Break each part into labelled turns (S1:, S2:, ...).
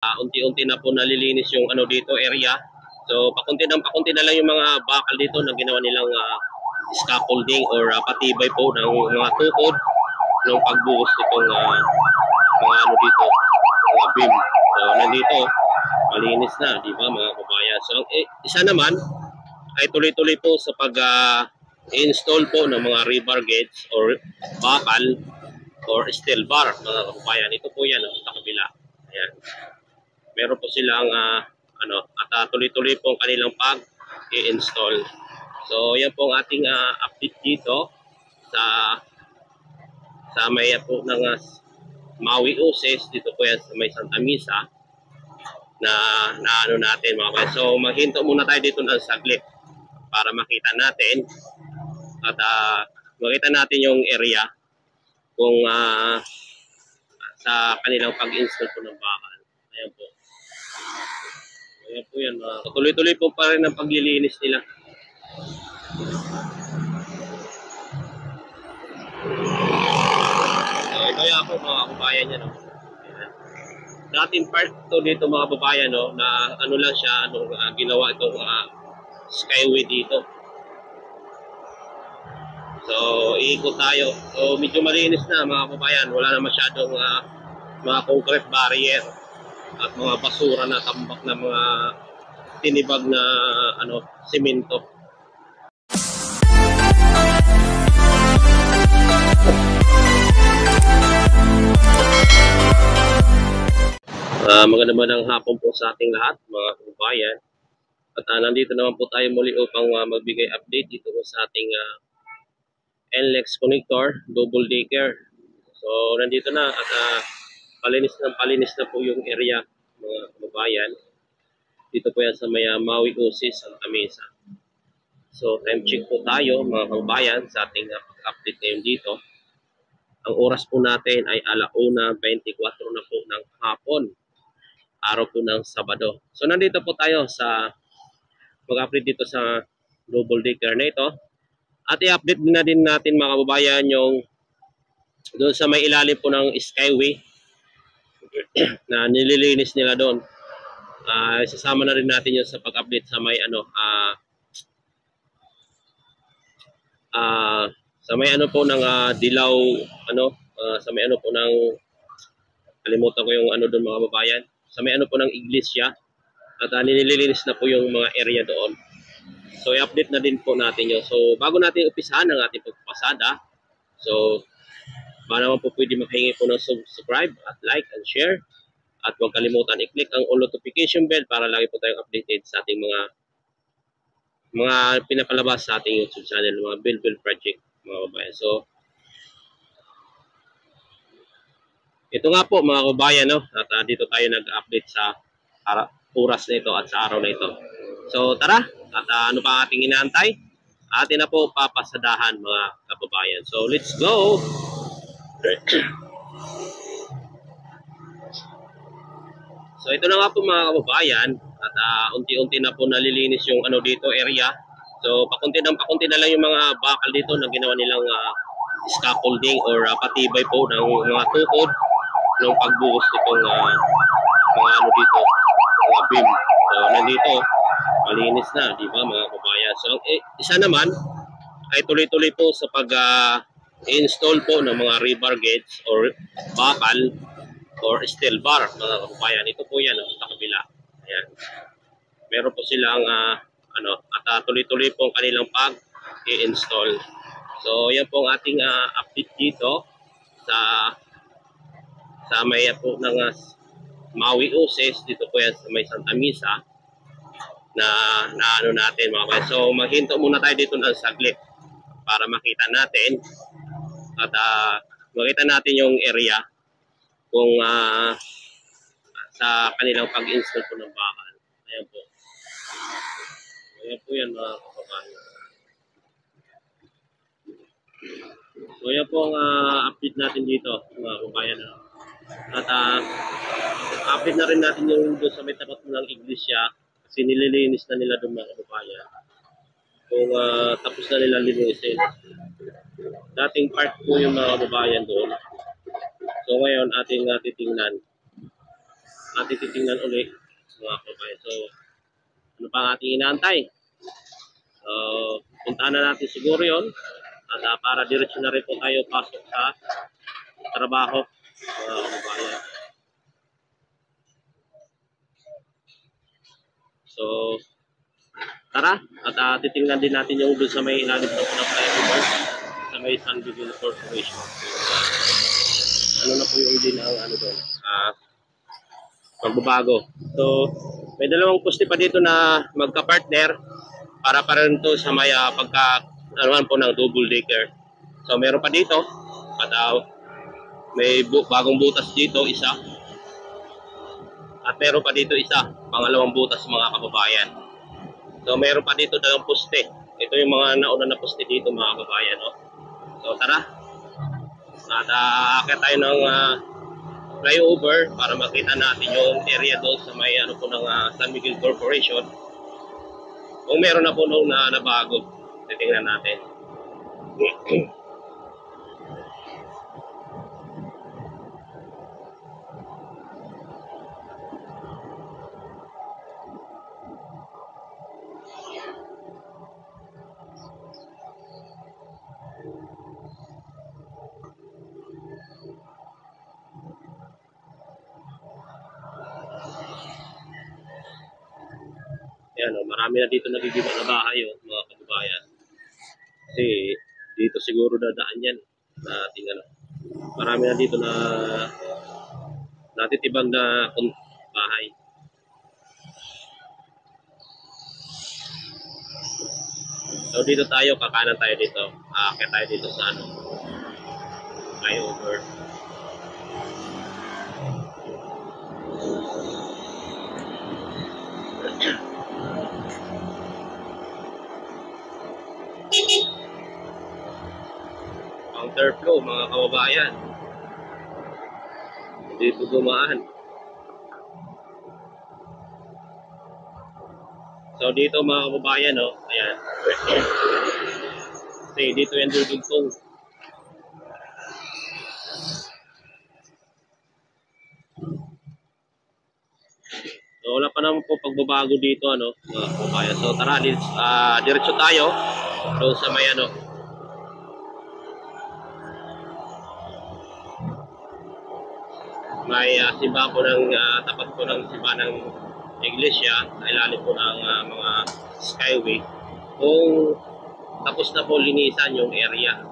S1: Unti-unti na po nalilinis yung ano dito area. So pakunti na lang yung mga bakal dito na ginawa nilang scaffolding or patibay po ng mga tukod ng pagbuhos nitong mga ano dito, mga beam. So nandito malinis na, di ba mga kabayan? So isa naman ay tuloy-tuloy po sa pag-install po ng mga rebar gauge or bakal or steel bar mga kabayan. Ito po yan sa kabila. Ayan. Meron po silang at tuloy-tuloy po ang kanilang pag-i-install. So yan po ang ating update dito sa may po ng Maui Uses. Dito po yan sa may Santa Misa na ano natin mga kabayan. So maghinto muna tayo dito ng saglit para makita natin at makita natin yung area kung sa kanilang pag-install po ng bakal. Ayan po. Ayan po yan. Tuloy-tuloy po pa rin ang paglilinis nila. So, ito yan po mga kabayan niya. No? Dating part to dito mga kabayan, no? Na ano lang siya, ginawa itong skyway dito. So, iikot tayo. So, medyo malinis na mga kabayan. Wala na masyadong mga concrete barrier at mga basura na tambak na mga tinibag na semento. Magandang hapon po sa ating lahat mga kabayan. At nandito naman po tayo muli upang magbigay update dito po sa ating NLEX connector double decker. So nandito na at palinis na po yung area mga kabayan. Dito po yan sa may Maui Usis, Santa Mesa. So time check po tayo mga kabayan sa ating update ngayon dito. Ang oras po natin ay 1:24 na po ng hapon. Araw po ng Sabado. So nandito po tayo sa mag-update dito sa double decker na ito. At i-update na din natin mga kababayan yung doon sa may ilalim po ng skyway na nililinis nila doon. Isasama na rin natin yun sa pag-update sa may sa may po ng dilaw sa may po ng kalimutan ko yung doon mga kababayan. Sa may po ng iglesia at nililinis na po yung mga area doon. So i-update na din po natin yun. So bago natin umpisahan ang ating pagpapasada, so baka naman po pwede makahingi po ng subscribe at like and share. At huwag kalimutan i-click ang all notification bell para lagi po tayong updated sa ating mga pinapalabas sa ating YouTube channel, mga build project mga kabayan. So ito nga po mga kabayan, no? At dito tayo nag-update sa oras na ito at sa araw na ito. So tara, at ano pa ating inaantay? Atin na po papasadahan mga kababayan. So let's go! So ito na nga po mga kababayan at unti-unti na po nalilinis yung dito area. So pakunti na lang yung mga bakal dito na ginawa nilang scaffolding or patibay po ng mga tukod ng pagbuhos nitong mga dito, mga beam. So nandito malinis na, di ba mga kabayan? So isa naman ay tuloy-tuloy po sa pag-install po ng mga rebar gauge or bakal or steel bar mga kabayan. Ito po yan sa kabila. Ayan. Meron po silang at tuloy-tuloy po ang kanilang pag-i-install. So yan po ang ating update dito sa may po ng Maui Uses. Dito po yan sa may Santa Misa na ano natin mga kabayan. So maghinto muna tayo dito ng saglit para makita natin at makita natin yung area kung sa kanilang pag-install po ng bakal. Ayan po. Ayan po yan mga kababayan. So yan po ang update natin dito mga kababayan. At update na rin natin yung doon sa may tapat ng iglesia kasi nililinis na nila doon mga kababayan. Kung tapos na nila linisin. Dating part po yung mga kababayan doon. So ngayon ating titingnan ating titingnan ulit mga kababayan. So, ano pa ang ating inaantay? So, puntahan na natin siguro yon at para diretso na rin po tayo pasok sa trabaho mga kababayan. So, tara at titingnan din natin yung doon sa may ilalim ng flyover sa may San Miguel Corporation. Ano na po yung din ang ano doon? Magbabago. So, may dalawang poste pa dito na magka-partner para rin to sa may pagka-anuhan po ng double decker. So, meron pa dito at may bagong butas dito, isa. At meron pa dito isa, pangalawang butas mga kababayan. So, meron pa dito dalawang poste. Ito yung mga nauna na poste dito mga kababayan. No? So, tara. At akit tayo ng flyover para makita natin yung area doon sa may ano po ng San Miguel Corporation. Kung meron na po nung nabago, titingnan natin. Ayan, marami na dito nagigiba na bahay mga kababayan. Kasi dito siguro dadaan yan na tingnan. Marami na dito na natitibag na bahay. So dito tayo, kakanan tayo dito. Aakyat tayo dito sa ano, flyover. Counterflow mga kababayan. Dito dumaan. So dito mga kababayan, no, ayan. Kasi dito yan dudugtong. So wala pa naman po pagbabago dito, ano, mga kababayan. So tara, diretso tayo doon sa may ano, may simbahan po ng tapat po ng simbahan ng iglesia sa ilalim po ng mga skyway. Kung tapos na po linisan yung area.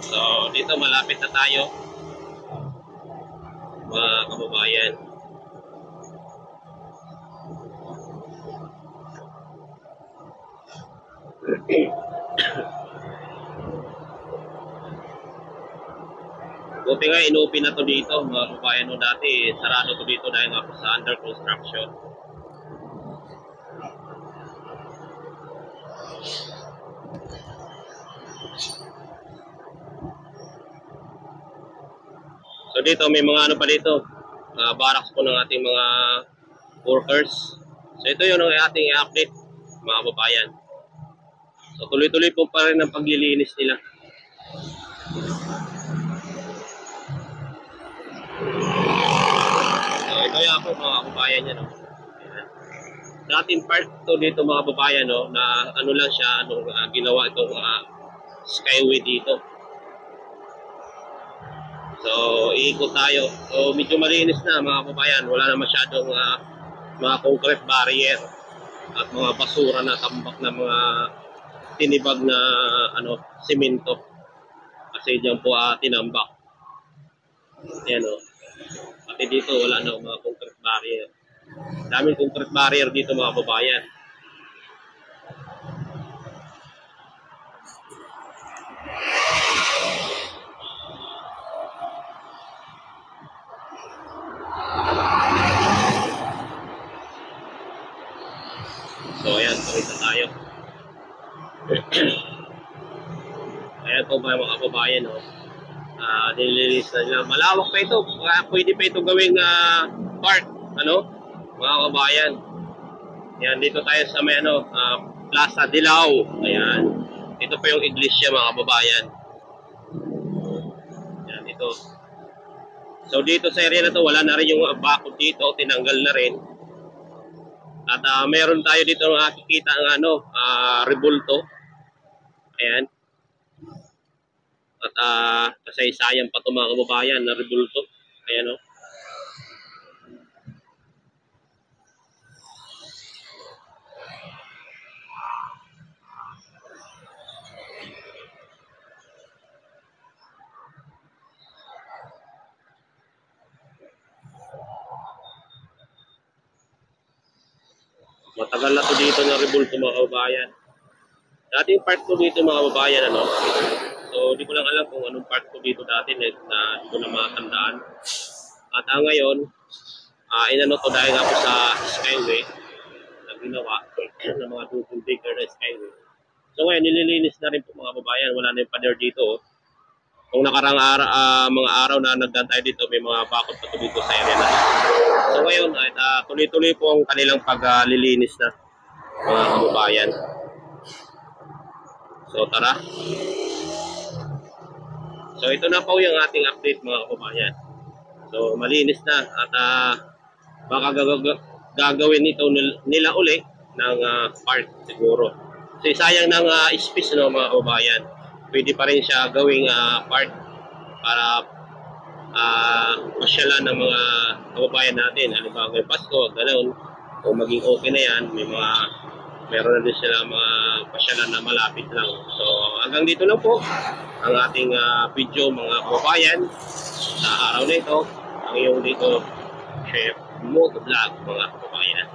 S1: So dito malapit na tayo mga kababayan. Buti nga inopen na to dito mga kababayan. No, dati sarado to dito dahil nga sa under construction. So dito may mga ano pa dito, barracks po ng ating mga workers. So ito yun ang ating i-update mga kababayan. So tuloy-tuloy po pa rin ang paglilinis nila. So ito yung ako mga kababayan yan. No? Dating part to dito mga kababayan, no? Na ano lang siya, ginawa itong skyway dito. So, iikot tayo. So, medyo malinis na mga kababayan. Wala na masyadong mga concrete barrier at mga basura na tambak na mga tinibag na simento. Kasi diyan po tinambak. Ayan o. Pati dito wala na mga concrete barrier. Daming concrete barrier dito mga kababayan. So ayan, tuloy na tayo. Ayan po mga kababayan, no? Nililis na nila. Malawak pa ito. Pwede pa ito gawing park, ano? Mga kababayan. Ayan, dito tayo sa may Plaza Dilaw. Ayan. Ito pa yung iglesia mga kababayan. Ayan, ito. So dito sa area na to, wala na rin yung bakod dito. Tinanggal na rin. At meron tayo dito nakikita ang rebulto. Ayan. At kasaysayan pa ito mga kababayan na rebulto. Ayan o. Matagal na to dito na rebulto mga kababayan. Dating part ko dito mga kababayan, ano. So, di ko lang alam kung anong part ko dito dati na di ko na makatandaan. At ngayon, inano to dahil ako sa Skyway na ginawa ng mga double decker na Skyway. So ngayon, nililinis na rin po mga kababayan. Wala na yung pader dito. Oh. Kung nakarang mga araw na nagdaan tayo dito, may mga bakod pa dito sa area na. So ngayon, tuloy-tuloy po ang kanilang paglilinis na mga kababayan. So tara. So ito na po yung ating update mga kababayan. So malinis na at baka gagawin ito nila uli ng park siguro. So sayang ng space no mga kababayan. Pwede pa rin siya gawing park para pasyalan ng mga kababayan natin. Ano ba ngayong Pasko, ganoon. Kung maging okay na yan, meron na din sila mga pasyalan na malapit lang. So hanggang dito lang po ang ating video mga kababayan sa araw na ito. Ang iyong dito Chef Moto Vlog mga kababayan.